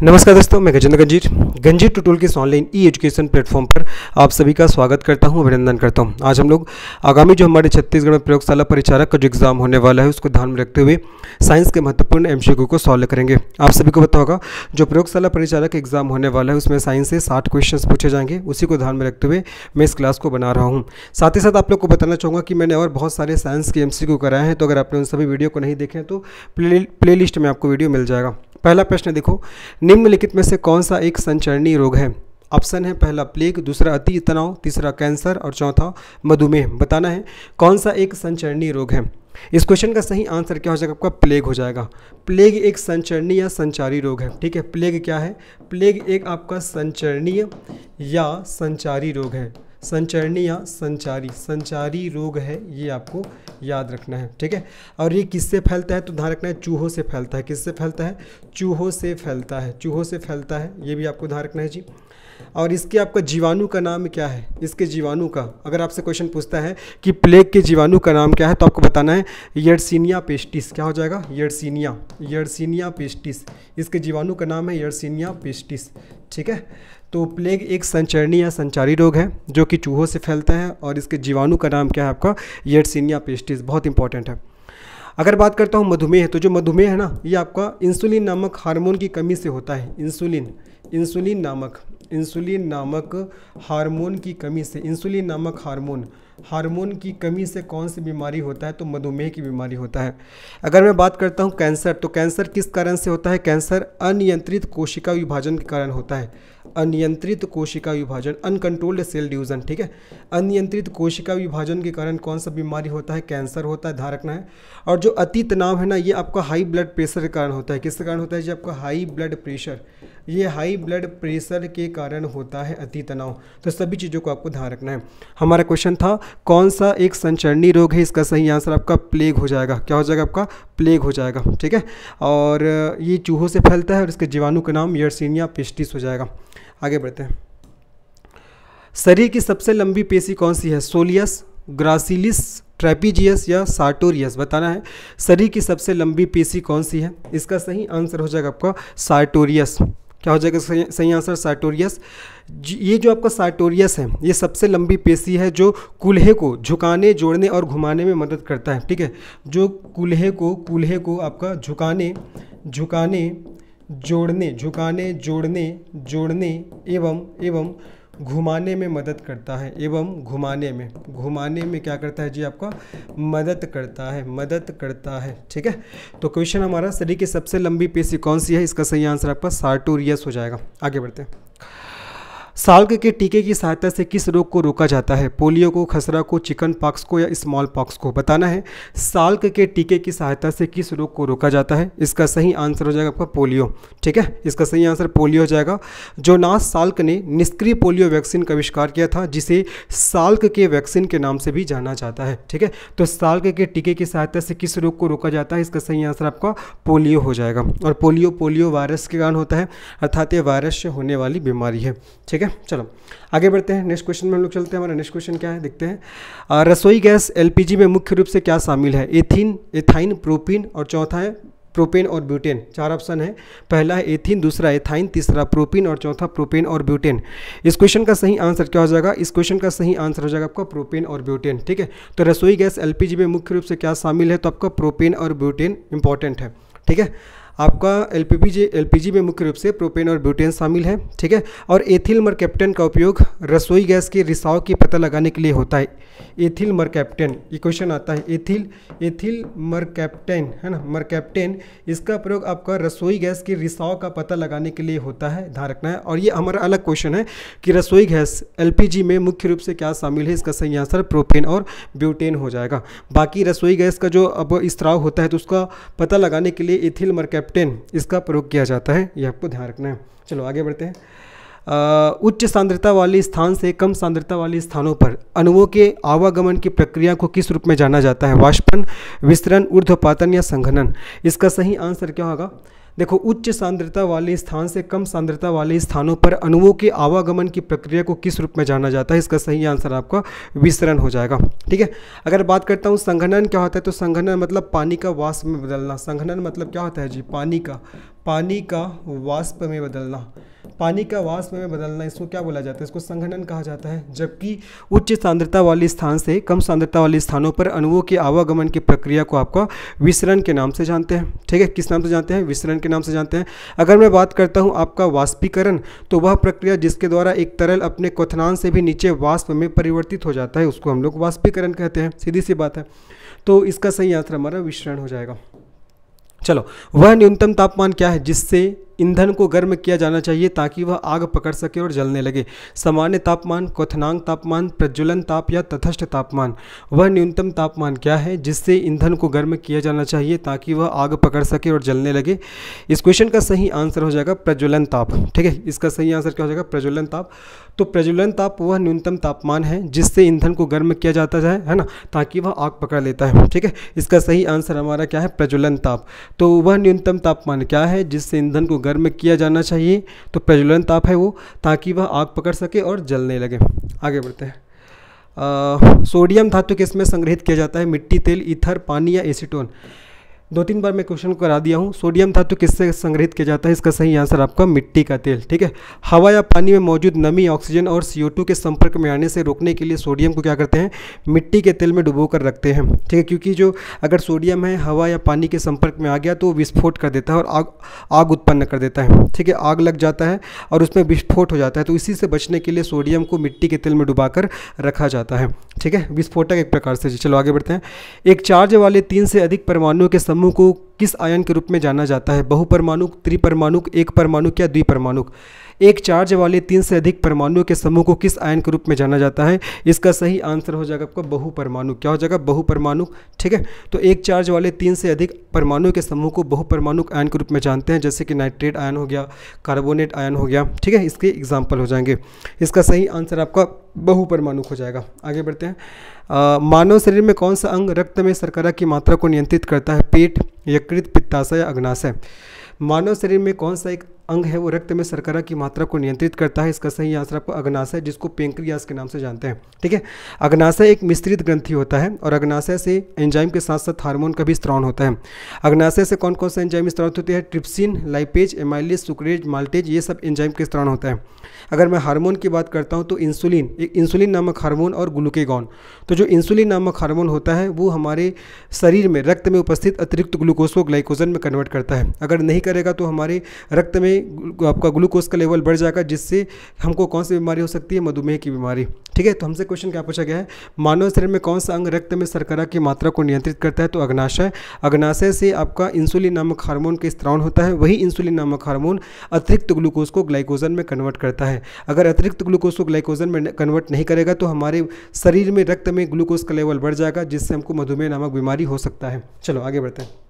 नमस्कार दोस्तों, मैं गजेंद्र गंजीर ट्यूटोरियल के इस ऑनलाइन ई एजुकेशन प्लेटफॉर्म पर आप सभी का स्वागत करता हूं, अभिनंदन करता हूं। आज हम लोग आगामी जो हमारे छत्तीसगढ़ में प्रयोगशाला परिचारक का जो एग्जाम होने वाला है उसको ध्यान में रखते हुए साइंस के महत्वपूर्ण एमसीक्यू को सॉल्व करेंगे। आप सभी को पता होगा जो प्रयोगशाला परिचारक एग्जाम होने वाला है उसमें साइंस से 60 क्वेश्चन पूछे जाएंगे। उसी को ध्यान में रखते हुए मैं इस क्लास को बना रहा हूँ। साथ ही साथ आप लोग को बताना चाहूँगा कि मैंने और बहुत सारे साइंस के एमसीक्यू कराए हैं, तो अगर आपने उन सभी वीडियो को नहीं देखे तो प्ले लिस्ट में आपको वीडियो मिल जाएगा। पहला प्रश्न देखो, निम्नलिखित में से कौन सा एक संचरणीय रोग है? ऑप्शन है पहला प्लेग, दूसरा अति तनाव, तीसरा कैंसर और चौथा मधुमेह। बताना है कौन सा एक संचरणीय रोग है। इस क्वेश्चन का सही आंसर क्या हो जाएगा? आपका प्लेग हो जाएगा। प्लेग एक संचरणीय या संचारी रोग है। ठीक है, प्लेग क्या है? प्लेग एक आपका संचरणीय या संचारी रोग है। संचरणीय या संचारी रोग है, ये आपको याद रखना है। ठीक है, और ये किससे फैलता है? तो ध्यान रखना है चूहों से फैलता है। किससे फैलता है? चूहों से फैलता है। चूहों से फैलता है, ये भी आपको ध्यान रखना है जी। और इसके आपका जीवाणु का नाम क्या है? इसके जीवाणु का अगर आपसे क्वेश्चन पूछता है कि प्लेग के जीवाणु का नाम क्या है, तो आपको बताना है यर्सीनिया पेस्टिस। क्या हो जाएगा? Yersinia pestis. इसके जीवाणु का नाम है यर्सीनिया पेस्टिस। ठीक है, तो प्लेग एक संचरणीय या संचारी रोग है जो कि चूहों से फैलता है और इसके जीवाणु का नाम क्या है? आपका यर्सीनिया पेस्टिस। बहुत इंपॉर्टेंट है। अगर बात करता हूँ मधुमेह, तो जो मधुमेह है ना, ये आपका इंसुलिन नामक हार्मोन की कमी से होता है। इंसुलिन नामक हार्मोन की कमी से, इंसुलिन नामक हार्मोन की कमी से कौन सी बीमारी होता है? तो मधुमेह की बीमारी होता है। अगर मैं बात करता हूँ कैंसर, तो कैंसर किस कारण से होता है? कैंसर अनियंत्रित कोशिका विभाजन के कारण होता है। अनियंत्रित कोशिका विभाजन, अनकंट्रोल्ड सेल डिवीजन। ठीक है, अनियंत्रित कोशिका विभाजन के कारण कौन सा बीमारी होता है? कैंसर होता है, ध्यान रखना है। और जो अति तनाव है ना, ये आपका हाई ब्लड प्रेशर के कारण होता है। किसके कारण होता है जी? आपका हाई ब्लड प्रेशर। ये हाई ब्लड प्रेशर के कारण होता है अति तनाव। तो सभी चीज़ों को आपको ध्यान रखना है। हमारा क्वेश्चन था कौन सा एक संचरणीय रोग है? इसका सही आंसर आपका प्लेग हो जाएगा। क्या हो जाएगा? आपका प्लेग हो जाएगा। ठीक है, और ये चूहों से फैलता है और इसके जीवाणु का नाम यर्सीनिया पेस्टिस हो जाएगा। आगे बढ़ते हैं। शरीर की सबसे लंबी पेशी कौन सी है? सोलियस, ग्रासिलिस, ट्रेपीजियस या सार्टोरियस। बताना है शरीर की सबसे लंबी पेशी कौन सी है। इसका सही आंसर हो जाएगा आपका सार्टोरियस। क्या हो जाएगा सही आंसर? सार्टोरियस। ये जो आपका सार्टोरियस है, ये सबसे लंबी पेशी है जो कूल्हे को झुकाने, जोड़ने और घुमाने में मदद करता है। ठीक है, जो कूल्हे को आपका झुकाने, जोड़ने एवं घुमाने में मदद करता है। घुमाने में क्या करता है जी? आपका मदद करता है। ठीक है, तो क्वेश्चन हमारा शरीर की सबसे लंबी पेशी कौन सी है? इसका सही आंसर आपका सार्टोरियस हो जाएगा। आगे बढ़ते हैं। साल्क के टीके की सहायता से किस रोग को रोका जाता है? पोलियो को, खसरा को, चिकन पॉक्स को या स्मॉल पॉक्स को? बताना है साल्क के टीके की सहायता से किस रोग को रोका जाता है। इसका सही आंसर हो जाएगा आपका पोलियो। ठीक है, इसका सही आंसर पोलियो हो जाएगा। जोनास साल्क ने निष्क्रिय पोलियो वैक्सीन का आविष्कार किया था, जिसे साल्क के वैक्सीन के नाम से भी जाना जाता है। ठीक है, तो साल्क के टीके की सहायता से किस रोग को रोका जाता है? इसका सही आंसर आपका पोलियो हो जाएगा। और पोलियो वायरस के कारण होता है, अर्थात ये वायरस से होने वाली बीमारी है। ठीक है, चलो आगे बढ़ते हैं। नेक्स्ट क्वेश्चन में हम लोग चलते हैं। हमारा नेक्स्ट क्वेश्चन क्या है देखते हैं। रसोई गैस एलपीजी में मुख्य रूप से क्या शामिल है? एथाइन, प्रोपीन और चौथा है प्रोपेन और ब्यूटेन। 4 ऑप्शन है। पहला है एथीन, दूसरा एथाइन, तीसरा प्रोपीन और चौथा प्रोपेन और ब्यूटेन। इस क्वेश्चन का सही आंसर क्या हो जाएगा? इस क्वेश्चन का सही आंसर हो जाएगा आपका प्रोपेन और ब्यूटेन। ठीक है, तो रसोई गैस एलपीजी में मुख्य रूप से क्या शामिल है? तो आपका प्रोपेन और ब्यूटेन इंपॉर्टेंट है। ठीक है, आपका एलपीजी में मुख्य रूप से प्रोपेन और ब्यूटेन शामिल है। ठीक है, और एथिल मरकैप्टन का उपयोग रसोई गैस के रिसाव की पता लगाने के लिए होता है। एथिल मरकैप्टन, ये क्वेश्चन आता है। एथिल मरकैप्टन है ना, मरकैप्टन, इसका प्रयोग आपका रसोई गैस के रिसाव का पता लगाने के लिए होता है, ध्यान रखना है। और ये हमारा अलग क्वेश्चन है कि रसोई गैस एलपीजी में मुख्य रूप से क्या शामिल है। इसका सही आंसर प्रोपेन और ब्यूटेन हो जाएगा। बाकी रसोई गैस का जो अब स्त्राव होता है तो उसका पता लगाने के लिए एथिल मरकैप्टन इसका प्रयोग किया जाता है, ये आपको ध्यान रखना है। चलो आगे बढ़ते हैं। उच्च सांद्रता वाले स्थान से कम सांद्रता वाले स्थानों पर अणुओं के आवागमन की प्रक्रिया को किस रूप में जाना जाता है? वाष्पन, विस्तरण, ऊर्ध्वपातन या संघनन? इसका सही आंसर क्या होगा? देखो, उच्च सांद्रता वाले स्थान से कम सांद्रता वाले स्थानों पर अणुओं के आवागमन की प्रक्रिया को किस रूप में जाना जाता है? इसका सही आंसर आपका विसरण हो जाएगा। ठीक है, अगर बात करता हूँ संघनन क्या होता है, तो संघनन मतलब पानी का वाष्प में बदलना। संघनन मतलब क्या होता है जी? पानी का वाष्प में बदलना। पानी का वाष्प में बदलना, इसको क्या बोला जाता है? इसको संघनन कहा जाता है। जबकि उच्च सांद्रता वाले स्थान से कम सांद्रता वाले स्थानों पर अणुओं के आवागमन की प्रक्रिया को आपका विसरण के नाम से जानते हैं। ठीक है, किस नाम से जानते हैं? विसरण के नाम से जानते हैं। अगर मैं बात करता हूँ आपका वाष्पीकरण, तो वह प्रक्रिया जिसके द्वारा एक तरल अपने क्वथनांक से भी नीचे वाष्प में परिवर्तित हो जाता है, उसको हम लोग वाष्पीकरण कहते हैं। सीधी सी बात है। तो इसका सही आंसर हमारा विसरण हो जाएगा। चलो, वह न्यूनतम तापमान क्या है जिससे ईंधन को गर्म किया जाना चाहिए ताकि वह आग पकड़ सके और जलने लगे? सामान्य तापमान, क्वथनांक तापमान, प्रज्वलन ताप या तटस्थ तापमान? वह न्यूनतम तापमान क्या है जिससे ईंधन को गर्म किया जाना चाहिए ताकि वह आग पकड़ सके और जलने लगे? इस क्वेश्चन का सही आंसर हो जाएगा प्रज्वलन ताप। ठीक है, इसका सही आंसर क्या हो जाएगा? प्रज्वलन ताप। तो प्रज्वलन ताप वह न्यूनतम तापमान है जिससे ईंधन को गर्म किया जाता है ना, ताकि वह आग पकड़ लेता है। ठीक है, इसका सही आंसर हमारा क्या है? प्रज्वलन ताप। तो वह न्यूनतम तापमान क्या है जिससे ईंधन को गर्म किया जाना चाहिए? तो प्रज्वलन ताप है वो, ताकि वह आग पकड़ सके और जलने लगे। आगे बढ़ते हैं। सोडियम धातु किसमें संग्रहित किया जाता है? मिट्टी, तेल, ईथर, पानी या एसीटोन? 2-3 बार मैं क्वेश्चन को करा दिया हूँ। सोडियम धातु किससे संग्रहित किया जाता है? इसका सही आंसर आपका मिट्टी का तेल। ठीक है, हवा या पानी में मौजूद नमी ऑक्सीजन और CO2 के संपर्क में आने से रोकने के लिए सोडियम को क्या करते हैं? मिट्टी के तेल में डुबो कर रखते हैं। ठीक है, क्योंकि जो अगर सोडियम है हवा या पानी के संपर्क में आ गया तो विस्फोट कर देता है और आग उत्पन्न कर देता है। ठीक है, आग लग जाता है और उसमें विस्फोट हो जाता है। तो इसी से बचने के लिए सोडियम को मिट्टी के तेल में डुबा कर रखा जाता है। ठीक है, विस्फोटक एक प्रकार से। चलो आगे बढ़ते हैं। एक चार्ज वाले 3 से अधिक परमाणुओं के समूह को किस आयन के रूप में जाना जाता है? बहुपरमाणुक, त्रिपरमाणुक, एक परमाणुक या द्विपरमाणुक? एक चार्ज वाले 3 से अधिक परमाणुओं के समूह को किस आयन के रूप में जाना जाता है? इसका सही आंसर हो जाएगा आपका बहुपरमाणुक। क्या हो जाएगा? बहुपरमाणुक। ठीक है, तो एक चार्ज वाले 3 से अधिक परमाणुओं के समूह को बहुपरमाणुक आयन के रूप में जानते हैं, जैसे कि नाइट्रेट आयन हो गया, कार्बोनेट आयन हो गया। ठीक है, इसके एग्जाम्पल हो जाएंगे। इसका सही आंसर आपका बहुपरमाणुक हो जाएगा। आगे बढ़ते हैं। मानव शरीर में कौन सा अंग रक्त में शर्करा की मात्रा को नियंत्रित करता है? पेट, यकृत, पित्ताशय या अग्नाशय? मानव शरीर में कौन सा एक अंग है वो रक्त में शर्करा की मात्रा को नियंत्रित करता है? इसका सही आंसर आपको अग्नाशय, जिसको पेंक्रियास के नाम से जानते हैं। ठीक है, अग्नाशय एक मिश्रित ग्रंथि होता है और अग्नाशय से एंजाइम के साथ साथ हार्मोन का भी स्त्राव होता है। अग्नाशय से कौन कौन सा एंजाइम स्त्राव होते हैं? Trypsin, lipase, amylase, sucrase, maltase, ये सब एंजाइम के स्त्राव होता है। अगर मैं हार्मोन की बात करता हूँ तो इंसुलिन नामक हार्मोन और ग्लूकेगॉन। तो जो इंसुलिन नामक हार्मोन होता है वो हमारे शरीर में रक्त में उपस्थित अतिरिक्त ग्लूकोज को ग्लाइकोजन में कन्वर्ट करता है। अगर नहीं करेगा तो हमारे रक्त में आपका ग्लूकोज का लेवल बढ़ जाएगा, जिससे हमको कौन सी बीमारी हो सकती है? मधुमेह की बीमारी। ठीक है, तो हमसे क्वेश्चन क्या पूछा गया है? मानव शरीर में कौन सा अंग रक्त में शर्करा की मात्रा को नियंत्रित करता है? तो अग्नाशय। अग्नाशय से आपका इंसुलिन नामक हार्मोन का स्त्राव होता है। वही इंसुलिन नामक हार्मोन अतिरिक्त ग्लूकोज को ग्लाइकोजन में कन्वर्ट करता है। अगर अतिरिक्त ग्लूकोज को ग्लाइकोजन में कन्वर्ट नहीं करेगा तो हमारे शरीर में रक्त में ग्लूकोज का लेवल बढ़ जाएगा, जिससे हमको मधुमेह नामक बीमारी हो सकता है। चलो आगे बढ़ते हैं।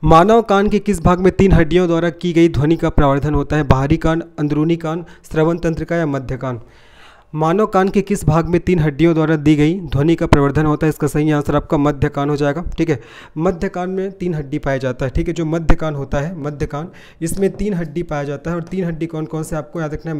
मानव कान के किस भाग में 3 हड्डियों द्वारा की गई ध्वनि का प्रावर्धन होता है? बाहरी कान, अंदरूनी कान, श्रवण तंत्रिका या मध्य कान? मानव कान के किस भाग में 3 हड्डियों द्वारा दी गई ध्वनि का प्रवर्धन होता है? इसका सही आंसर आपका मध्य कान हो जाएगा। ठीक है, मध्य कान में 3 हड्डी पाया जाता है। ठीक है, जो मध्य कान होता है, मध्य कान, इसमें 3 हड्डी पाया जाता है। और 3 हड्डी कौन कौन से आपको याद रखना है?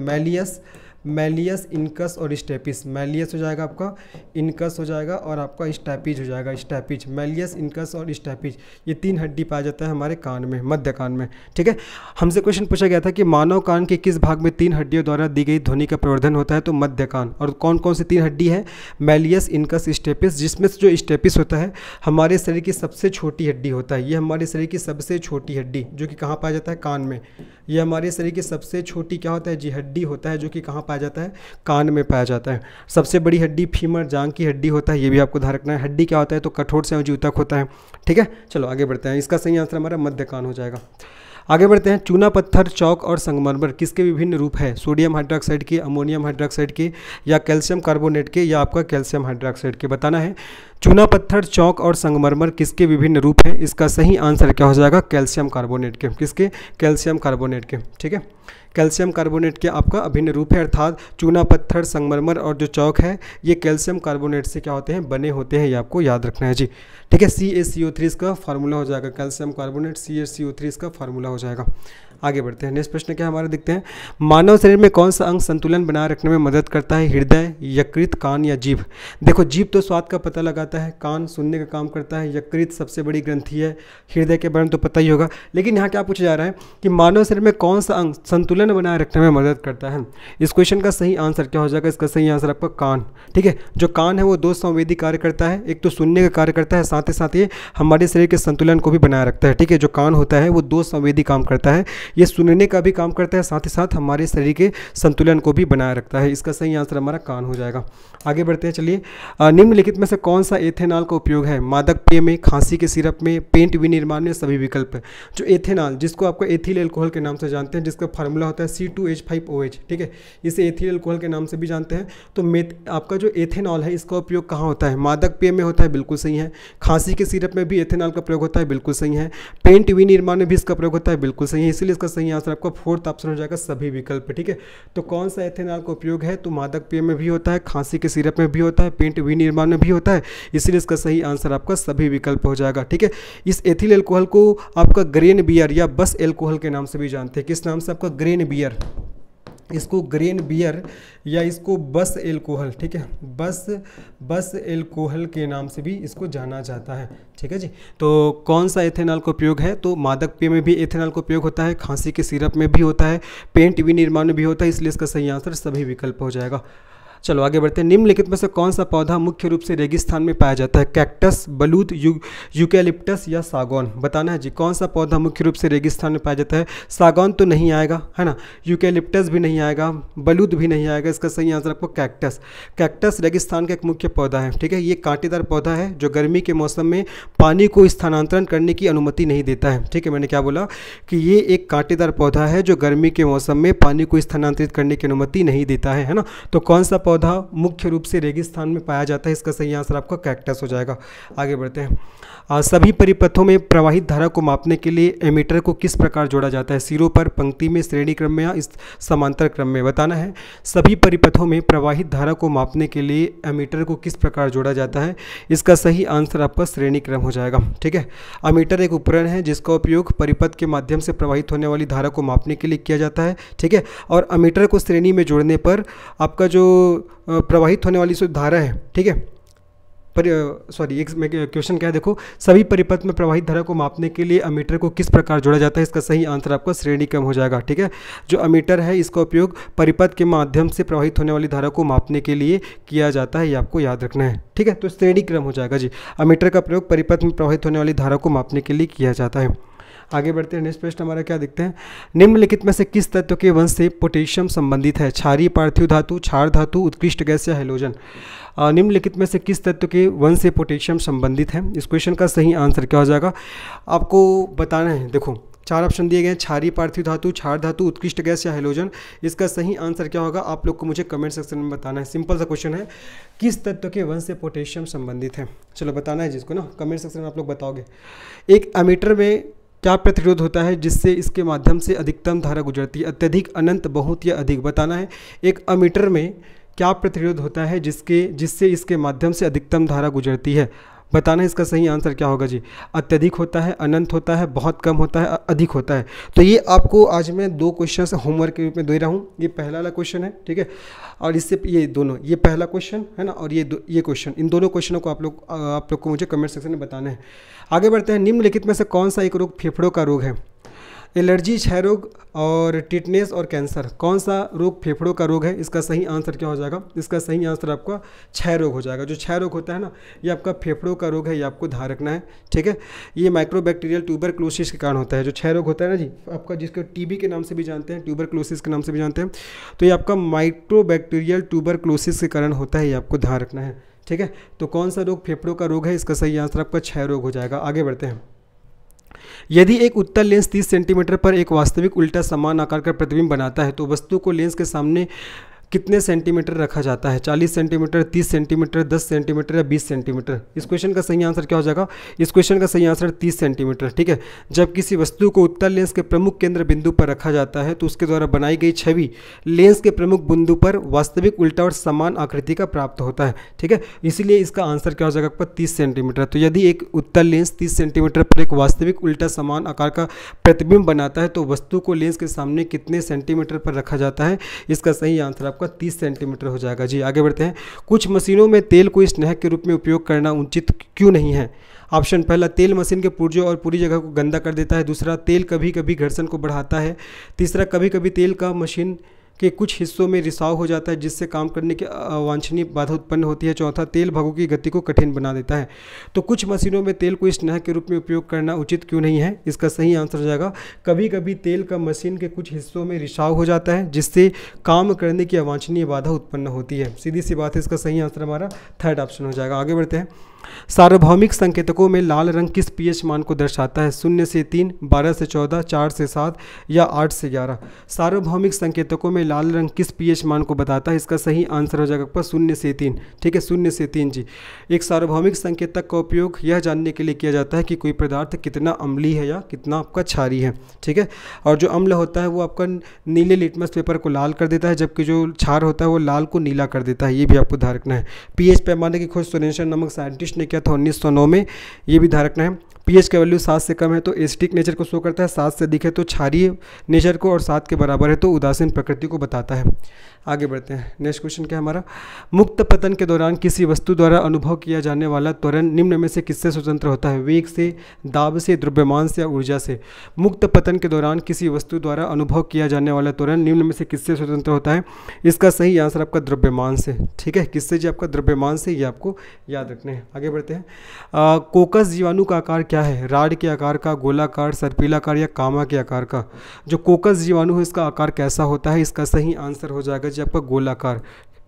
मैलियस, इनकस और स्टेपिस। मैलियस हो जाएगा आपका, इनकस हो जाएगा और आपका स्टैपिज हो जाएगा। स्टैपिज, मैलियस, इनकस और स्टैपिज, ये 3 हड्डी पाया जाता है हमारे कान में, मध्य कान में। ठीक है, हमसे क्वेश्चन पूछा गया था कि मानव कान के किस भाग में 3 हड्डियों द्वारा दी गई ध्वनि का प्रवर्धन होता है? तो मध्य कान। और कौन कौन सी 3 हड्डी है? मैलियस, इनकस, स्टेपिस, जिसमें से जो स्टेपिस होता है हमारे शरीर की सबसे छोटी हड्डी होता है। ये हमारे शरीर की सबसे छोटी हड्डी, जो कि कहाँ पाया जाता है? कान में। ये हमारे शरीर की सबसे छोटी क्या होता है जी? हड्डी होता है, जो कि कहाँ पाया जाता है? कान में पाया जाता है। सबसे बड़ी हड्डी फीमर, जांघ की हड्डी होता है, ये भी आपको ध्यान रखना है। हड्डी क्या होता है? तो कठोर से ऊतक होता है। ठीक है, चलो आगे बढ़ते हैं। इसका सही आंसर हमारा मध्य कान हो जाएगा। आगे बढ़ते हैं। चूना पत्थर, चौक और संगमरमर किसके विभिन्न रूप है? सोडियम हाइड्रोक्साइड के, अमोनियम हाइड्रोक्साइड के, या कैल्शियम कार्बोनेट के, या आपका कैल्शियम हाइड्रोक्साइड के? बताना है। चूना पत्थर, चौक और संगमरमर किसके विभिन्न रूप है? इसका सही आंसर क्या हो जाएगा? कैल्शियम कार्बोनेट के। किसके? कैल्शियम कार्बोनेट के। ठीक है, कैल्शियम कार्बोनेट के आपका अभिन्न रूप है, अर्थात चूना पत्थर, संगमरमर और जो चौक है ये कैल्शियम कार्बोनेट से क्या होते हैं, बने होते हैं, ये आपको याद रखना है जी। ठीक है, CaCO3 इसका फार्मूला हो जाएगा, कैल्शियम कार्बोनेट CaCO3 इसका फार्मूला हो जाएगा। आगे बढ़ते हैं, नेक्स्ट प्रश्न क्या हमारा देखते हैं, मानव शरीर में कौन सा अंग संतुलन बनाए रखने में मदद करता है, हृदय, यकृत, कान या जीभ। देखो जीभ तो स्वाद का पता लगाता है, कान सुनने का काम करता है, यकृत सबसे बड़ी ग्रंथि है, हृदय के बारे में तो पता ही होगा, लेकिन यहाँ क्या पूछा जा रहा है कि मानव शरीर में कौन सा अंग संतुलन बनाए रखने में मदद करता है। इस क्वेश्चन का सही आंसर क्या हो जाएगा, इसका सही आंसर आपका कान। ठीक है, जो कान है वो दो संवेदी कार्य करता है, एक तो सुनने का कार्य करता है, साथ ही साथ ये हमारे शरीर के संतुलन को भी बनाए रखता है। ठीक है, जो कान होता है वो दो संवेदी काम करता है, ये सुनने का भी काम करता है, साथ ही साथ हमारे शरीर के संतुलन को भी बनाए रखता है। इसका सही आंसर हमारा कान हो जाएगा। आगे बढ़ते हैं, चलिए निम्नलिखित में से कौन सा एथेनॉल का उपयोग है, मादक पेय में, खांसी के सिरप में, पेंट विनिर्माण में, सभी विकल्प है। जो एथेनॉल, जिसको आपको एथिल एल्कोहल के नाम से जानते हैं, जिसका फार्मूला होता है C2H5OH। ठीक है, इसे एथिल एल्कोहल के नाम से भी जानते हैं। तो आपका जो एथेनॉल है इसका उपयोग कहाँ होता है, मादक पेय में होता है, बिल्कुल सही है। खांसी के सिरप में भी एथेनॉल का प्रयोग होता है, बिल्कुल सही है। पेंट विनिर्माण में भी इसका प्रयोग होता है, बिल्कुल सही है। इसलिए इसका सही आंसर आपका फोर्थ ऑप्शन हो जाएगा, सभी विकल्प। ठीक है, तो कौन सा एथेनॉल का उपयोग है, तो मादक पेय में भी होता है, खांसी के सिरप में भी होता है, पेंट विनिर्माण में भी होता है, इसलिए इसका सही आंसर आपका सभी विकल्प हो जाएगा। ठीक है, इस एथिल एल्कोहल को आपका ग्रेन बियर या बस एल्कोहल के नाम से भी जानते हैं। किस नाम से, आपका ग्रेन बियर, इसको ग्रेन बियर या इसको बस एल्कोहल, ठीक है, बस एल्कोहल के नाम से भी इसको जाना जाता है। ठीक है जी, तो कौन सा एथेनॉल का उपयोग है, तो मादक पेय में भी एथेनॉल का उपयोग होता है, खांसी के सिरप में भी होता है, पेंट विनिर्माण में भी होता है, इसलिए इसका सही आंसर सभी विकल्प हो जाएगा। चलो आगे बढ़ते हैं, निम्नलिखित में से कौन सा पौधा मुख्य रूप से रेगिस्तान में पाया जाता है, कैक्टस, बलूत, यूकैलिप्टस या सागौन। बताना है जी, कौन सा पौधा मुख्य रूप से रेगिस्तान में पाया जाता है। सागौन तो नहीं आएगा, है ना, यूकैलिप्टस भी नहीं आएगा, बलूत भी नहीं आएगा, इसका सही आंसर आपको कैक्टस। कैक्टस रेगिस्तान का एक मुख्य पौधा है। ठीक है, ये कांटेदार पौधा है जो गर्मी के मौसम में पानी को स्थानांतरण करने की अनुमति नहीं देता है। ठीक है, मैंने क्या बोला कि ये एक कांटेदार पौधा है जो गर्मी के मौसम में पानी को स्थानांतरित करने की अनुमति नहीं देता है ना। तो कौन सा पौधा मुख्य रूप से रेगिस्तान में पाया जाता है, इसका सही आंसर आपका कैक्टस हो जाएगा। आगे बढ़ते हैं, सभी परिपथों में प्रवाहित धारा को मापने के लिए एमीटर को किस प्रकार जोड़ा जाता है, सिरों पर, पंक्ति में, श्रेणी क्रम में या इस समांतर क्रम में। बताना है, सभी परिपथों में प्रवाहित धारा को मापने के लिए एमीटर को किस प्रकार जोड़ा जाता है, इसका सही आंसर आपका श्रेणी क्रम हो जाएगा। ठीक है, एमीटर एक उपकरण है जिसका उपयोग परिपथ के माध्यम से प्रवाहित होने वाली धारा को मापने के लिए किया जाता है। ठीक है, और एमीटर को श्रेणी में जोड़ने पर आपका जो प्रवाहित होने वाली जो धारा है, ठीक है, एक क्वेश्चन क्या है, देखो, सभी परिपथ में प्रवाहित धारा को मापने के लिए एमीटर को किस प्रकार जोड़ा जाता है, इसका सही आंसर आपका श्रेणी क्रम हो जाएगा। ठीक है, जो एमीटर है इसका उपयोग परिपथ के माध्यम से प्रवाहित होने वाली धारा को मापने के लिए किया जाता है, ये आपको याद रखना है। ठीक है, तो श्रेणी क्रम हो जाएगा जी, एमीटर का प्रयोग परिपथ में प्रवाहित होने वाली धारा को मापने के लिए किया जाता है। आगे बढ़ते हैं, नेक्स्ट प्रश्न हमारा क्या देखते हैं, निम्नलिखित में से किस तत्व के वंश से पोटेशियम संबंधित है, क्षारीय पार्थिव धातु, क्षार धातु, उत्कृष्ट गैस या हैलोजन। निम्नलिखित में से किस तत्व के वंश से पोटेशियम संबंधित है। इस क्वेश्चन का सही आंसर क्या हो जाएगा, आपको बताना है। देखो 4 ऑप्शन दिए गए हैं, क्षारीय पार्थिव धातु, क्षार धातु, उत्कृष्ट गैस या हैलोजन। इसका सही आंसर क्या होगा, आप लोग को मुझे कमेंट सेक्शन में बताना है। सिंपल सा क्वेश्चन है, किस तत्व के वंश से पोटेशियम संबंधित है, चलो बताना है जिसको ना, कमेंट सेक्शन में आप लोग बताओगे। एक एमीटर में क्या प्रतिरोध होता है जिससे इसके माध्यम से अधिकतम धारा गुजरती है, अत्यधिक, अनंत, बहुत या अधिक। बताना है, एक एमीटर में क्या प्रतिरोध होता है जिससे इसके माध्यम से अधिकतम धारा गुजरती है। बताना है, इसका सही आंसर क्या होगा जी, अत्यधिक होता है, अनंत होता है, बहुत कम होता है, अधिक होता है। तो ये आपको आज मैं 2 क्वेश्चन होमवर्क के रूप में दे रहा हूँ। ये पहला वाला क्वेश्चन है, ठीक है, और इससे ये दोनों, ये पहला क्वेश्चन है ना, और ये क्वेश्चन, इन दोनों क्वेश्चनों को आप लोग को मुझे कमेंट सेक्शन में बताना है। आगे बढ़ते हैं, निम्नलिखित में से कौन सा एक रोग फेफड़ों का रोग है, एलर्जी, क्षय रोग और टिटनेस और कैंसर। कौन सा रोग फेफड़ों का रोग है, इसका सही आंसर क्या हो जाएगा, इसका सही आंसर आपका क्षय रोग हो जाएगा। जो क्षय रोग होता है ना, ये आपका फेफड़ों का रोग है, ये आपको ध्यान रखना है। ठीक है, ये माइक्रोबैक्टीरियल ट्यूबरक्लोसिस के कारण होता है। जो क्षय रोग होता है ना जी, आपका जिसको टीबी के नाम से भी जानते हैं, ट्यूबरक्लोसिस के नाम से भी जानते हैं, तो ये आपका माइक्रोबैक्टीरियल ट्यूबरक्लोसिस के कारण होता है, ये आपको ध्यान रखना है। ठीक है, तो कौन सा रोग फेफड़ों का रोग है, इसका सही आंसर आपका क्षय रोग हो जाएगा। आगे बढ़ते हैं, यदि एक उत्तल लेंस 30 सेंटीमीटर पर एक वास्तविक उल्टा समान आकार का प्रतिबिंब बनाता है तो वस्तु को लेंस के सामने कितने सेंटीमीटर रखा जाता है, 40 सेंटीमीटर, 30 सेंटीमीटर, 10 सेंटीमीटर या 20 सेंटीमीटर। इस क्वेश्चन का सही आंसर क्या हो जाएगा? इस क्वेश्चन का सही आंसर 30 सेंटीमीटर। ठीक है, जब किसी वस्तु को उत्तल लेंस के प्रमुख केंद्र बिंदु पर रखा जाता है तो उसके द्वारा बनाई गई छवि लेंस के प्रमुख बिंदु पर वास्तविक उल्टा और समान आकृति का प्राप्त होता है। ठीक है, इसीलिए इसका आंसर क्या हो जाएगा आपका? 30 सेंटीमीटर। तो यदि एक उत्तल लेंस 30 सेंटीमीटर पर एक वास्तविक उल्टा समान आकार का प्रतिबिंब बनाता है तो वस्तु को लेंस के सामने कितने सेंटीमीटर पर रखा जाता है? इसका सही आंसर आपका 30 सेंटीमीटर हो जाएगा। जी आगे बढ़ते हैं। कुछ मशीनों में तेल को स्नेह के रूप में उपयोग करना उचित क्यों नहीं है? ऑप्शन पहला, तेल मशीन के पुर्जों और पूरी जगह को गंदा कर देता है। दूसरा, तेल कभी कभी घर्षण को बढ़ाता है। तीसरा, कभी कभी तेल का मशीन के कुछ हिस्सों में रिसाव हो जाता है जिससे काम करने की अवांछनीय बाधा उत्पन्न होती है। चौथा, तेल भागों की गति को कठिन बना देता है। तो कुछ मशीनों में तेल को स्नेह के रूप में उपयोग करना उचित क्यों नहीं है? इसका सही आंसर हो जाएगा कभी कभी तेल का मशीन के कुछ हिस्सों में रिसाव हो जाता है जिससे काम करने की अवांछनीय बाधा उत्पन्न होती है। सीधी सी बात है, इसका सही आंसर हमारा थर्ड ऑप्शन हो जाएगा। आगे बढ़ते हैं। सार्वभौमिक संकेतकों में लाल रंग किस पीएच मान को दर्शाता है? 0 से 3, 12 से 14, 4 से 7 या 8 से 11। सार्वभौमिक संकेतकों में लाल रंग किस पीएच मान को बताता है? इसका सही आंसर हो जाएगा 0 से 3। ठीक है, 0 से 3 जी। एक सार्वभौमिक संकेतक का उपयोग यह जानने के लिए किया जाता है कि कोई पदार्थ कितना अम्लीय है या कितना आपका क्षारीय है। ठीक है, और जो अम्ल होता है वो आपका नीले लिटमस पेपर को लाल कर देता है, जबकि जो क्षार होता है वो लाल को नीला कर देता है। ये भी आपको ध्यान रखना है। पीएच पैमाने की खोज सोरेनसन नामक साइंटिस्ट ने किया था 1909 में। ये भी ध्यान रखना है। पीएच का वैल्यू 7 से कम है तो एसिडिक नेचर को शो करता है, 7 से अधिक है तो क्षारीय नेचर को, और 7 के बराबर है तो उदासीन प्रकृति को बताता है। आगे बढ़ते हैं। नेक्स्ट क्वेश्चन क्या है हमारा? मुक्त पतन के दौरान किसी वस्तु द्वारा अनुभव किया जाने वाला त्वरण निम्न में से किससे स्वतंत्र होता है? वेग से, दाब से, द्रव्यमान से या ऊर्जा से? मुक्त पतन के दौरान किसी वस्तु द्वारा अनुभव किया जाने वाला त्वरण निम्न में से किससे स्वतंत्र होता है? इसका सही आंसर आपका द्रव्यमान से। ठीक है, किससे जी? आपका द्रव्यमान से। ये आपको याद रखने हैं। आगे बढ़ते हैं। कोकस जीवाणु का आकार क्या है? राड के आकार का, गोलाकार, सर्पिलाकार या कामा के आकार का? जो कोकस जीवाणु है इसका आकार कैसा होता है? इसका सही आंसर हो जाएगा जी आपका गोलाकार।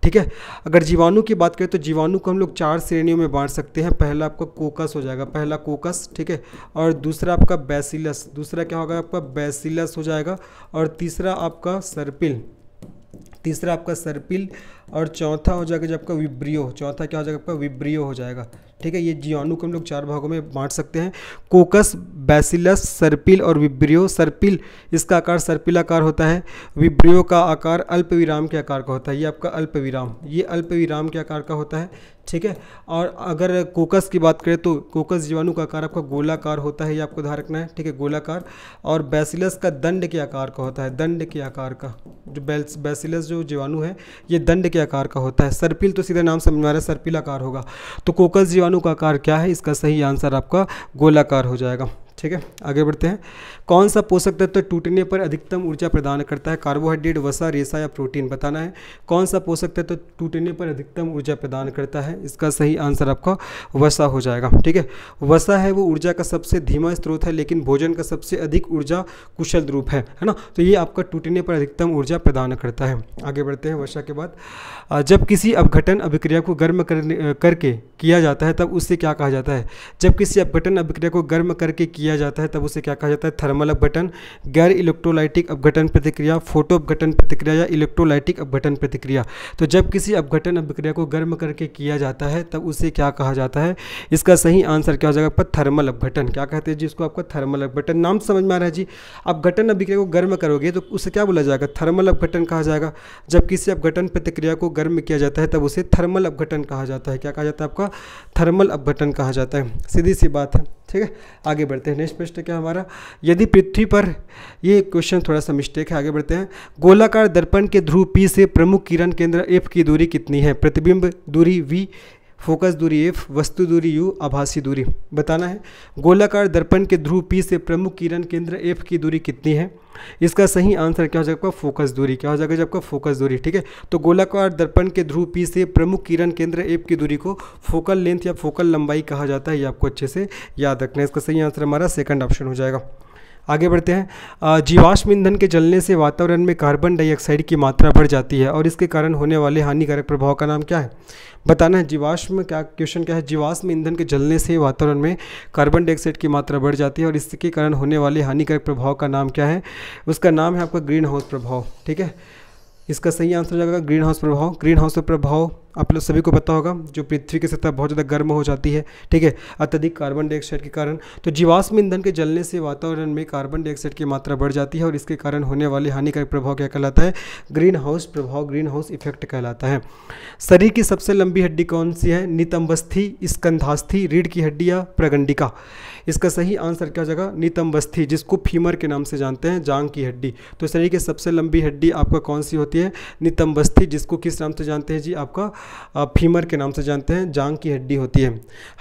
ठीक है, अगर जीवाणु की बात करें तो जीवाणु को हम लोग 4 श्रेणियों में बांट सकते हैं। पहला आपका कोकस हो जाएगा, पहला कोकस। ठीक है, और दूसरा आपका बैसिलस, दूसरा क्या होगा आपका? बैसिलस हो जाएगा, और तीसरा आपका सर्पिल, तीसरा आपका सर्पिल, और चौथा हो जाएगा जो आपका विब्रियो। चौथा क्या हो जाएगा आपका? विब्रियो हो जाएगा। ठीक है, ये जीवाणु को हम लोग 4 भागों में बांट सकते हैं। कोकस, बैसिलस, सर्पिल और विब्रियो। सर्पिल इसका आकार सर्पिलाकार होता है। विब्रियो का आकार अल्प विराम के आकार का होता है। ये आपका अल्प विराम, ये अल्प विराम के आकार का होता है। ठीक है, और अगर कोकस की बात करें तो कोकस जीवाणु का आकार आपका गोलाकार होता है। ये आपको ध्यान रखना है। ठीक है, गोलाकार। और बैसिलस का दंड के आकार का होता है, दंड के आकार का। जो बैसिलस जो जीवाणु है ये दंड के आकार का होता है। सर्पिल तो सीधा नाम समझ में आ रहा है, सर्पिलाकार होगा। तो कोकस जीवाणु का आकार क्या है? इसका सही आंसर आपका गोलाकार हो जाएगा। ठीक है, आगे बढ़ते हैं। कौन सा पोषक तत्व टूटने पर अधिकतम ऊर्जा प्रदान करता है? कार्बोहाइड्रेट, वसा, रेशा या प्रोटीन? बताना है कौन सा पोषक तत्व टूटने पर अधिकतम ऊर्जा प्रदान करता है। इसका सही आंसर आपका वसा हो जाएगा। ठीक है, वसा है वो ऊर्जा का सबसे धीमा स्रोत है लेकिन भोजन का सबसे अधिक ऊर्जा कुशल रूप है ना। तो ये आपका टूटने पर अधिकतम ऊर्जा प्रदान करता है। आगे बढ़ते हैं। वसा के बाद जब किसी अपघटन अभिक्रिया को गर्म करके किया जाता है तब उससे क्या कहा जाता है? जब किसी अपघटन अभिक्रिया को गर्म करके किया जाता है तब उसे क्या कहा जाता है? थर्मल अपघटन, गैर इलेक्ट्रोलाइटिक अपघटन प्रतिक्रिया, फोटो अपघटन प्रतिक्रिया या इलेक्ट्रोलाइटिक अपघटन प्रतिक्रिया। तो जब किसी अपघटन अभिक्रिया को गर्म करके किया जाता है तब उसे क्या कहा जाता है? इसका सही आंसर क्या हो जाएगा आपका? थर्मल अपघटन। क्या कहते हैं जी इसको? आपका थर्मल अपघटन। नाम समझ में आ रहा है जी। अपघटन अभिक्रिया को गर्म करोगे तो उसे क्या बोला जाएगा? थर्मल अपघटन कहा जाएगा। जब किसी अपघटन प्रतिक्रिया को गर्म किया जाता है तब उसे थर्मल अपघटन कहा जाता है। क्या कहा जाता है आपका? थर्मल अपघटन कहा जाता है। सीधी सी बात है। ठीक है, आगे बढ़ते हैं। नेक्स्ट प्रश्न क्या हमारा? यदि पृथ्वी पर, ये क्वेश्चन थोड़ा सा मिस्टेक है, आगे बढ़ते हैं। गोलाकार दर्पण के ध्रुव P से प्रमुख किरण केंद्र F की दूरी कितनी है? प्रतिबिंब दूरी V, फोकस दूरी F, वस्तु दूरी U, आभासी दूरी? बताना है। गोलाकार दर्पण के ध्रुव P से प्रमुख किरण केंद्र F की दूरी कितनी है? इसका सही आंसर क्या हो जाएगा? फोकस दूरी। क्या हो जाएगा जब आपका? फोकस दूरी। ठीक है, तो गोलाकार दर्पण के ध्रुव P से प्रमुख किरण केंद्र F की दूरी को फोकल लेंथ या फोकल लंबाई कहा जाता है। ये आपको अच्छे से याद रखना है। इसका सही आंसर हमारा सेकंड ऑप्शन हो जाएगा। आगे बढ़ते हैं। जीवाश्म ईंधन के जलने से वातावरण में कार्बन डाइऑक्साइड की मात्रा बढ़ जाती है और इसके कारण होने वाले हानिकारक प्रभाव का नाम क्या है? बताना है। जीवाश्म, क्या क्वेश्चन क्या है? जीवाश्म ईंधन के जलने से वातावरण में कार्बन डाइऑक्साइड की मात्रा बढ़ जाती है और इसके कारण होने वाले हानिकारक प्रभाव का नाम क्या है? उसका नाम है आपका ग्रीन हाउस प्रभाव। ठीक है, इसका सही आंसर हो जाएगा ग्रीन हाउस प्रभाव। ग्रीन हाउस प्रभाव आप लोग सभी को पता होगा, जो पृथ्वी की सतह बहुत ज़्यादा गर्म हो जाती है, ठीक है, अत्यधिक कार्बन डाइऑक्साइड के कारण। तो जीवाश्म ईंधन के जलने से वातावरण में कार्बन डाइऑक्साइड की मात्रा बढ़ जाती है और इसके कारण होने वाले हानिकारक प्रभाव क्या कहलाता है? ग्रीन हाउस प्रभाव, ग्रीन हाउस इफेक्ट कहलाता है। शरीर की सबसे लंबी हड्डी कौन सी है? नितंबस्थि, स्कंधास्थि, रीढ़ की हड्डी या प्रगंडिका? इसका सही आंसर क्या हो जाएगा? नितंबस्थि, जिसको फीमर के नाम से जानते हैं, जांग की हड्डी। तो शरीर की सबसे लंबी हड्डी आपका कौन सी होती है? नितंबस्थि, जिसको किस नाम से जानते हैं जी? आपका फीमर के नाम से जानते हैं, जांग की हड्डी होती है।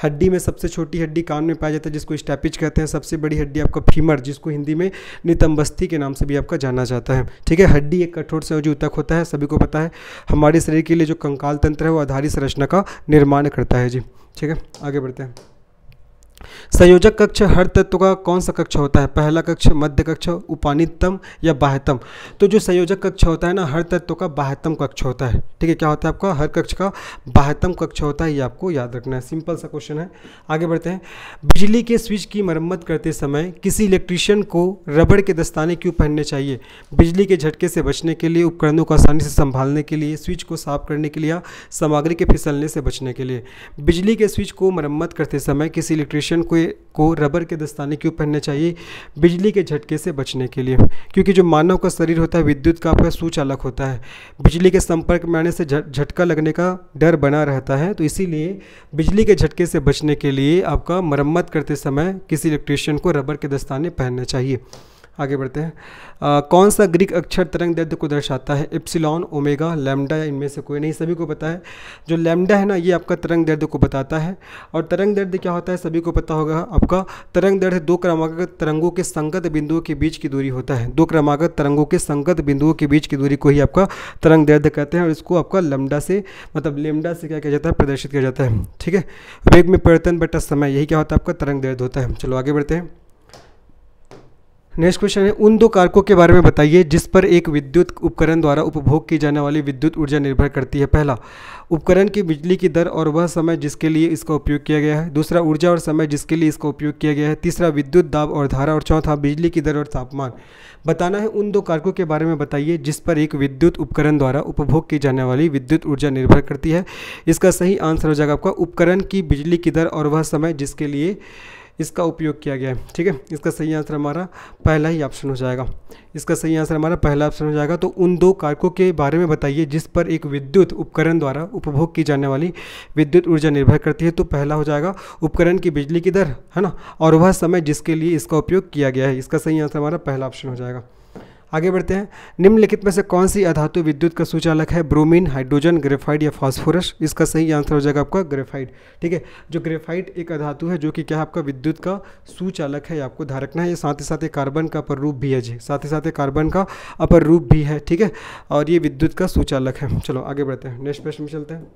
हड्डी में सबसे छोटी हड्डी कान में पाया जाता है, जिसको स्टैपिज कहते हैं। सबसे बड़ी हड्डी आपका फीमर, जिसको हिंदी में नितंबस्थि के नाम से भी आपका जाना जाता है, ठीक है। हड्डी एक कठोर संयोजी ऊतक होता है, सभी को पता है। हमारे शरीर के लिए जो कंकाल तंत्र है वो आधारी संरचना का निर्माण करता है जी, ठीक है। आगे बढ़ते हैं। संयोजक कक्ष हर तत्व का कौन सा कक्ष होता है? पहला कक्ष, मध्य कक्ष, उपानितम या बाह्यतम? तो जो संयोजक कक्ष होता है ना, हर तत्व का बाह्यतम कक्ष होता है, ठीक है। क्या होता है आपका? हर कक्ष का बाह्यतम कक्ष होता है, ये आपको याद रखना है। सिंपल सा क्वेश्चन है। आगे बढ़ते हैं। बिजली के स्विच की मरम्मत करते समय किसी इलेक्ट्रीशियन को रबड़ के दस्ताने क्यों पहनने चाहिए? बिजली के झटके से बचने के लिए, उपकरणों को आसानी से संभालने के लिए, स्विच को साफ करने के लिए या सामग्री के फिसलने से बचने के लिए। बिजली के स्विच को मरम्मत करते समय किसी इलेक्ट्रीशियन को रबर के दस्ताने क्यों पहनने चाहिए? बिजली के झटके से बचने के लिए, क्योंकि जो मानव का शरीर होता है विद्युत का आपका सुचालक होता है। बिजली के संपर्क में आने से झटका लगने का डर बना रहता है, तो इसीलिए बिजली के झटके से बचने के लिए आपका मरम्मत करते समय किसी इलेक्ट्रीशियन को रबर के दस्ताने पहनने चाहिए। आगे बढ़ते हैं। कौन सा ग्रीक अक्षर तरंग दैर्ध्य को दर्शाता है? एप्सिलॉन, ओमेगा, लैम्डा या इनमें से कोई नहीं? सभी को पता है जो लैम्डा है ना, ये आपका तरंग दैर्ध्य को बताता है। और तरंग दैर्ध्य क्या होता है? सभी को पता होगा आपका। तरंग दैर्ध्य दो क्रमागत तरंगों के संगत बिंदुओं के बीच की दूरी होता है। दो क्रमागत तरंगों के संगत बिंदुओं के बीच की दूरी को ही आपका तरंग दैर्ध्य कहते हैं, और इसको आपका लैम्डा से, मतलब लैम्डा से क्या किया जाता है? प्रदर्शित किया जाता है, ठीक है। वेग में परिवर्तन बटा समय, यही क्या होता है? आपका तरंग दैर्ध्य होता है। चलो आगे बढ़ते हैं। नेक्स्ट क्वेश्चन है, उन दो कारकों के बारे में बताइए जिस पर एक विद्युत उपकरण द्वारा उपभोग की जाने वाली विद्युत ऊर्जा निर्भर करती है। पहला, उपकरण की बिजली की दर और वह समय जिसके लिए इसका उपयोग किया गया है। दूसरा, ऊर्जा और समय जिसके लिए इसका उपयोग किया गया है। तीसरा, विद्युत दाब और धारा। और चौथा, बिजली की दर और तापमान। बताना है उन दो कारकों के बारे में बताइए जिस पर एक विद्युत उपकरण द्वारा उपभोग की जाने वाली विद्युत ऊर्जा निर्भर करती है। इसका सही आंसर हो जाएगा आपका उपकरण की बिजली की दर और वह समय जिसके लिए इसका उपयोग किया गया है, ठीक है। इसका सही आंसर हमारा पहला ही ऑप्शन हो जाएगा। इसका सही आंसर हमारा पहला ऑप्शन हो जाएगा। तो उन दो कारकों के बारे में बताइए जिस पर एक विद्युत उपकरण द्वारा उपभोग की जाने वाली विद्युत ऊर्जा निर्भर करती है। तो पहला हो जाएगा उपकरण की बिजली की दर, है ना, और वह समय जिसके लिए इसका उपयोग किया गया है। इसका सही आंसर हमारा पहला ऑप्शन हो जाएगा। आगे बढ़ते हैं। निम्नलिखित में से कौन सी अधातु विद्युत का सुचालक है? ब्रोमीन, हाइड्रोजन, ग्रेफाइट या फास्फोरस? इसका सही आंसर हो जाएगा आपका ग्रेफाइट, ठीक है। जो ग्रेफाइट एक अधातु है जो कि क्या है? आपका विद्युत का सुचालक है, आपको ध्यान रखना है। ये साथ ही साथ एक कार्बन का अपर रूप भी है जी, साथ ही साथ एक कार्बन का अपर रूप भी है, ठीक है, और ये विद्युत का सुचालक है। चलो आगे बढ़ते हैं, नेक्स्ट प्रश्न में चलते हैं।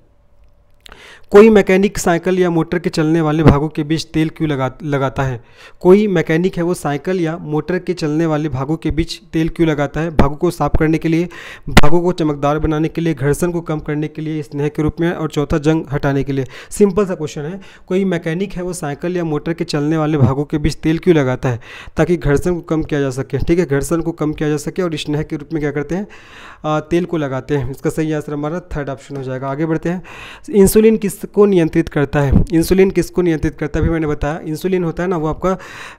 कोई मैकेनिक साइकिल या मोटर के चलने वाले भागों के बीच तेल क्यों लगाता है? कोई मैकेनिक है वो साइकिल या मोटर के चलने वाले भागों के बीच तेल क्यों लगाता है? भागों को साफ करने के लिए, भागों को चमकदार बनाने के लिए, घर्षण को कम करने के लिए, स्नेह के रूप में, और चौथा जंग हटाने के लिए। सिंपल सा क्वेश्चन है। कोई मैकेनिक है वो साइकिल या मोटर के चलने वाले भागों के बीच तेल क्यों लगाता है? ताकि घर्षण को कम किया जा सके, ठीक है, घर्षण को कम किया जा सके, और स्नेह के रूप में क्या करते हैं? तेल को लगाते हैं। इसका सही आंसर हमारा थर्ड ऑप्शन हो जाएगा। आगे बढ़ते हैं। इंसुलिन किसको नियंत्रित करता है? इंसुलिन किसको नियंत्रित करता है? अभी मैंने बताया इंसुलिन होता है ना, वो आपका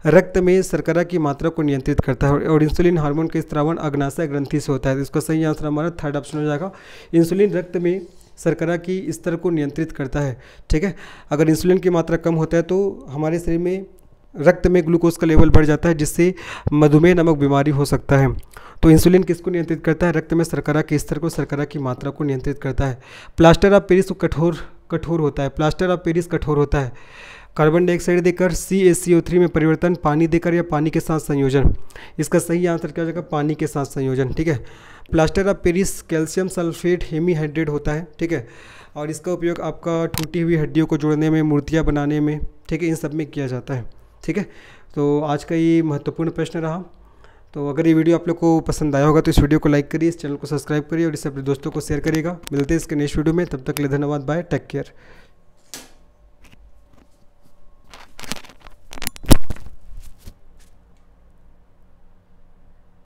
रक्त में शर्करा की मात्रा को नियंत्रित करता है, और इंसुलिन हार्मोन के स्रावन अग्नाशय ग्रंथि से होता है। तो इसका सही आंसर हमारा थर्ड ऑप्शन हो जाएगा। इंसुलिन रक्त में शर्करा की स्तर को नियंत्रित करता है, ठीक है। अगर इंसुलिन की मात्रा कम होता है तो हमारे शरीर में रक्त में ग्लूकोज का लेवल बढ़ जाता है, जिससे मधुमेह नामक बीमारी हो सकता है। तो इंसुलिन किसको नियंत्रित करता है? रक्त में शर्करा के स्तर को, शर्करा की मात्रा को नियंत्रित करता है। प्लास्टर ऑफ पेरिस कठोर होता है। प्लास्टर ऑफ पेरिस कठोर होता है कार्बन डाइऑक्साइड देकर, CaCO3 में परिवर्तन, पानी देकर, या पानी के साथ संयोजन। इसका सही आंसर क्या हो जाएगा? पानी के साथ संयोजन, ठीक है। Plaster of Paris calcium sulphate hemihydrate होता है, ठीक है, और इसका उपयोग आपका टूटी हुई हड्डियों को जोड़ने में, मूर्तियाँ बनाने में, ठीक है, इन सब में किया जाता है, ठीक है। तो आज का ये महत्वपूर्ण प्रश्न रहा। तो अगर ये वीडियो आप लोग को पसंद आया होगा तो इस वीडियो को लाइक करिए, इस चैनल को सब्सक्राइब करिए, और इसे अपने दोस्तों को शेयर करिएगा। मिलते हैं इसके नेक्स्ट वीडियो में, तब तक के लिए धन्यवाद, बाय, टेक केयर।